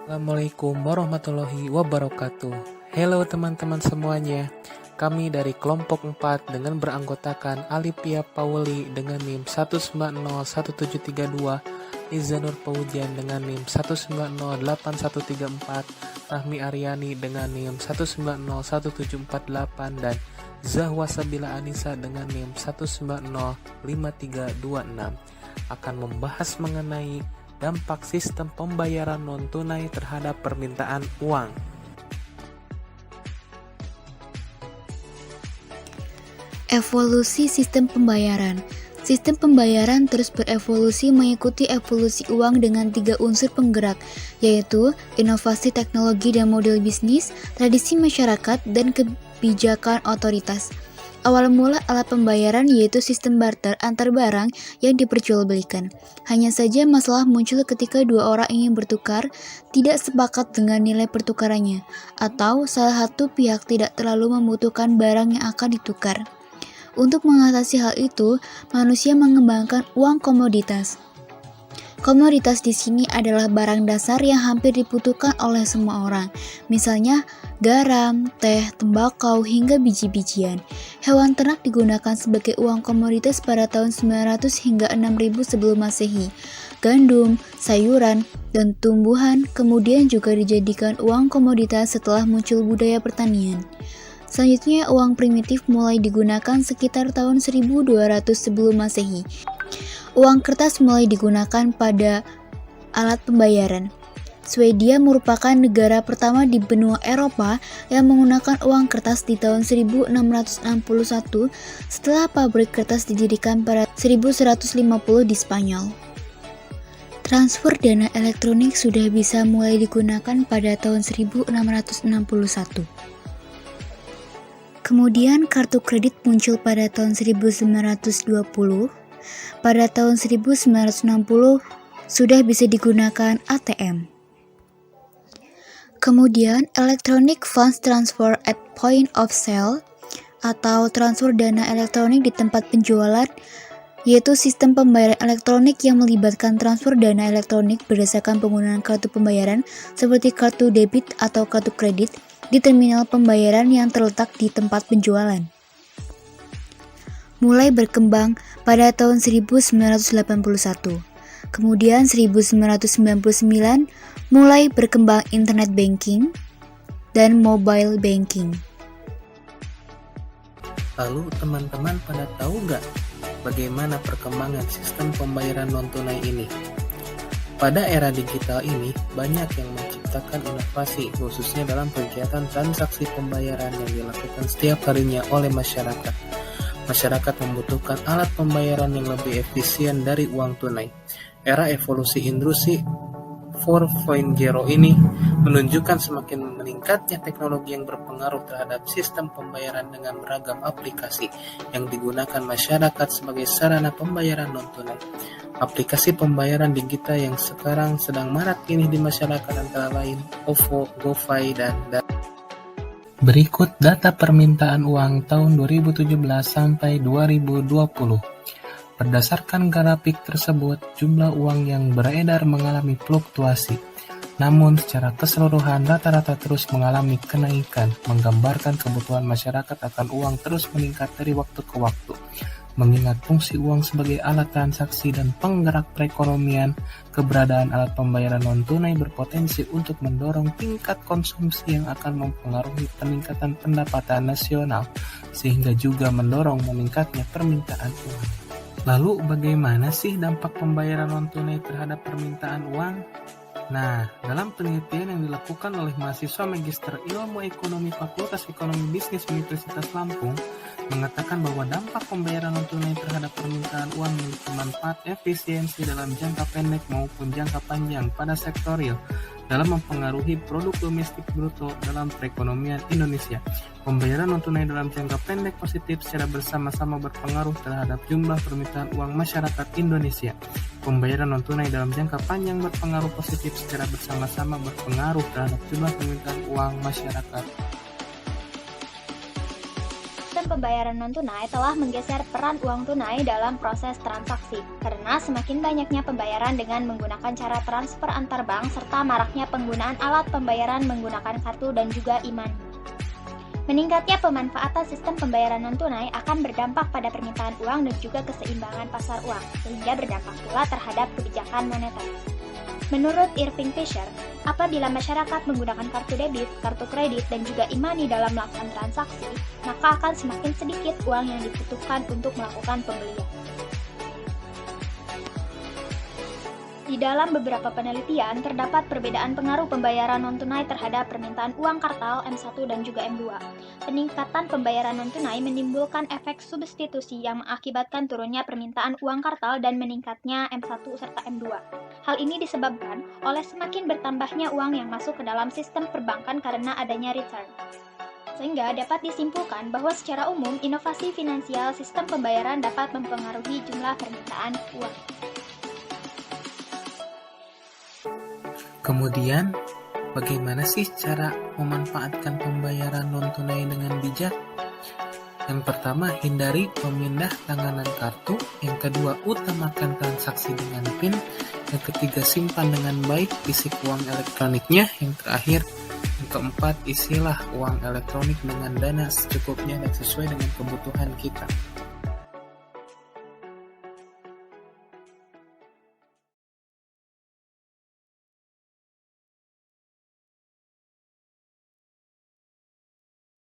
Assalamualaikum warahmatullahi wabarakatuh. Halo teman-teman semuanya. Kami dari kelompok 4 dengan beranggotakan Alipia Pauli dengan NIM 1901732, Izanur Paujian dengan NIM 1908134, Rahmi Aryani dengan NIM 1901748, dan Zahwa Sabila Anissa dengan NIM 1905326 akan membahas mengenai dampak sistem pembayaran non-tunai terhadap permintaan uang. Evolusi sistem pembayaran. Sistem pembayaran terus berevolusi mengikuti evolusi uang dengan 3 unsur penggerak, yaitu inovasi teknologi dan model bisnis, tradisi masyarakat, dan kebijakan otoritas. Awal mula alat pembayaran yaitu sistem barter antar barang yang diperjualbelikan. Hanya saja masalah muncul ketika dua orang ingin bertukar, tidak sepakat dengan nilai pertukarannya, atau salah satu pihak tidak terlalu membutuhkan barang yang akan ditukar. Untuk mengatasi hal itu, manusia mengembangkan uang komoditas. Komoditas di sini adalah barang dasar yang hampir dibutuhkan oleh semua orang, misalnya garam, teh, tembakau, hingga biji-bijian. Hewan ternak digunakan sebagai uang komoditas pada tahun 900 hingga 6000 sebelum Masehi. Gandum, sayuran, dan tumbuhan kemudian juga dijadikan uang komoditas setelah muncul budaya pertanian. Selanjutnya, uang primitif mulai digunakan sekitar tahun 1200 sebelum Masehi. Uang kertas mulai digunakan pada alat pembayaran. Swedia merupakan negara pertama di benua Eropa yang menggunakan uang kertas di tahun 1661 setelah pabrik kertas didirikan pada 1150 di Spanyol. Transfer dana elektronik sudah bisa mulai digunakan pada tahun 1661. Kemudian kartu kredit muncul pada tahun 1920. Pada tahun 1960 sudah bisa digunakan ATM. Kemudian Electronic Funds Transfer at Point of Sale atau transfer dana elektronik di tempat penjualan, yaitu sistem pembayaran elektronik yang melibatkan transfer dana elektronik berdasarkan penggunaan kartu pembayaran seperti kartu debit atau kartu kredit di terminal pembayaran yang terletak di tempat penjualan. Mulai berkembang pada tahun 1981. Kemudian 1999 mulai berkembang internet banking dan mobile banking. Lalu teman-teman pada tahu nggak bagaimana perkembangan sistem pembayaran non-tunai ini? Pada era digital ini, banyak yang menciptakan inovasi, khususnya dalam kegiatan transaksi pembayaran yang dilakukan setiap harinya oleh masyarakat. Masyarakat membutuhkan alat pembayaran yang lebih efisien dari uang tunai. Era evolusi industri 4.0 ini menunjukkan semakin meningkatnya teknologi yang berpengaruh terhadap sistem pembayaran dengan beragam aplikasi yang digunakan masyarakat sebagai sarana pembayaran non-tunai. Aplikasi pembayaran digital yang sekarang sedang marak ini di masyarakat antara lain OVO, GoFi, dan berikut data permintaan uang tahun 2017 sampai 2020. Berdasarkan grafik tersebut, jumlah uang yang beredar mengalami fluktuasi. Namun secara keseluruhan rata-rata terus mengalami kenaikan, menggambarkan kebutuhan masyarakat akan uang terus meningkat dari waktu ke waktu. Mengingat fungsi uang sebagai alat transaksi dan penggerak perekonomian, keberadaan alat pembayaran non-tunai berpotensi untuk mendorong tingkat konsumsi yang akan mempengaruhi peningkatan pendapatan nasional, sehingga juga mendorong meningkatnya permintaan uang. Lalu bagaimana sih dampak pembayaran non-tunai terhadap permintaan uang? Nah, dalam penelitian yang dilakukan oleh mahasiswa Magister Ilmu Ekonomi Fakultas Ekonomi Bisnis Universitas Lampung mengatakan bahwa dampak pembayaran non-tunai terhadap permintaan uang memiliki manfaat efisiensi dalam jangka pendek maupun jangka panjang pada sektor real dalam mempengaruhi produk domestik bruto dalam perekonomian Indonesia. Pembayaran non-tunai dalam jangka pendek positif secara bersama-sama berpengaruh terhadap jumlah permintaan uang masyarakat Indonesia. Pembayaran non-tunai dalam jangka panjang berpengaruh positif secara bersama-sama berpengaruh terhadap jumlah permintaan uang masyarakat. Sistem pembayaran non-tunai telah menggeser peran uang tunai dalam proses transaksi, karena semakin banyaknya pembayaran dengan menggunakan cara transfer antar bank serta maraknya penggunaan alat pembayaran menggunakan kartu dan juga e-money. Meningkatnya pemanfaatan sistem pembayaran non-tunai akan berdampak pada permintaan uang dan juga keseimbangan pasar uang, sehingga berdampak pula terhadap kebijakan moneter. Menurut Irving Fisher, apabila masyarakat menggunakan kartu debit, kartu kredit, dan juga e-money dalam melakukan transaksi, maka akan semakin sedikit uang yang dibutuhkan untuk melakukan pembelian. Di dalam beberapa penelitian, terdapat perbedaan pengaruh pembayaran non-tunai terhadap permintaan uang kartal M1 dan juga M2. Peningkatan pembayaran non-tunai menimbulkan efek substitusi yang mengakibatkan turunnya permintaan uang kartal dan meningkatnya M1 serta M2. Hal ini disebabkan oleh semakin bertambahnya uang yang masuk ke dalam sistem perbankan karena adanya return. Sehingga dapat disimpulkan bahwa secara umum, inovasi finansial sistem pembayaran dapat mempengaruhi jumlah permintaan uang. Kemudian, bagaimana sih cara memanfaatkan pembayaran non-tunai dengan bijak? Yang pertama, hindari memindah tanganan kartu. Yang kedua, utamakan transaksi dengan PIN. Yang ketiga, simpan dengan baik fisik uang elektroniknya. Yang terakhir, yang keempat, isilah uang elektronik dengan dana secukupnya dan sesuai dengan kebutuhan kita.